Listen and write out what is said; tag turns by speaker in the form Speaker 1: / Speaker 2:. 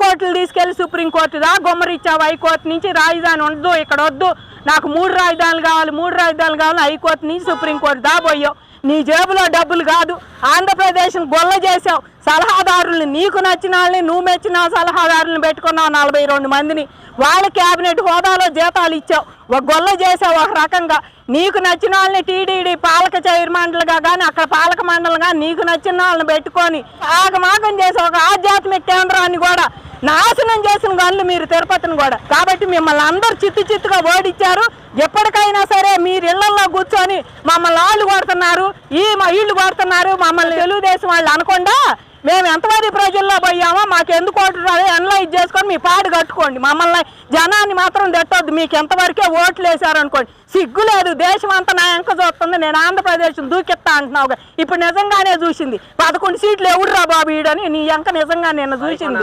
Speaker 1: కోట్లు తీసుకెళ్లి సుప్రీంకోర్టు దా గుమ్మరిచ్చావు. హైకోర్టు నుంచి రాజధాని ఉండదు, ఇక్కడ వద్దు, నాకు 3 రాజధానులు కావాలి, హైకోర్టు నుంచి సుప్రీంకోర్టు దా పోయావు. నీ జేబులో డబ్బులు కాదు, ఆంధ్రప్రదేశ్ని గొల్ల చేసావు. సలహాదారుల్ని, నీకు నచ్చిన వాళ్ళని, నువ్వు మెచ్చిన సలహాదారులను పెట్టుకున్నావు 42 మందిని. వాళ్ళ క్యాబినెట్ హోదాలో జీతాలు ఇచ్చావు, ఒక గొల్ల చేసావు. ఒక రకంగా నీకు నచ్చిన వాళ్ళని టీడీడీ పాలక చైర్మన్లుగా కానీ, అక్కడ పాలక మండలిగా నీకు నచ్చిన వాళ్ళని పెట్టుకొని ఆగమాగం చేసి ఒక ఆధ్యాత్మిక కేంద్రాన్ని కూడా నాశనం చేసిన వాళ్ళు మీరు, తిరుపతిని కూడా. కాబట్టి మిమ్మల్ని అందరూ చిత్తుగా ఓడించారు. ఎప్పటికైనా సరే మీరు ఇళ్లలో కూర్చొని మమ్మల్ని వాళ్ళు కొడుతున్నారు, మా ఇళ్ళు కొడుతున్నారు, మమ్మల్ని తెలుగుదేశం వాళ్ళు అనకుండా మేము ఎంతమంది ప్రజల్లో పోయామో మాకు ఎందుకు ఓట్లు అనలైజ్ చేసుకొని మీ పాడు కట్టుకోండి. మమ్మల్ని జనాన్ని మాత్రం తిట్టొద్దు. మీకు ఎంతవరకే ఓట్లు వేశారనుకోండి, సిగ్గు లేదు. దేశం అంతా నా వెంక చూస్తుంది, నేను ఆంధ్రప్రదేశ్ దూకిస్తా అంటున్నావుగా. ఇప్పుడు నిజంగానే చూసింది 11 సీట్లు ఎవడురా బాబు ఈడని, నీ వెంక నిజంగా నిన్న చూసింది.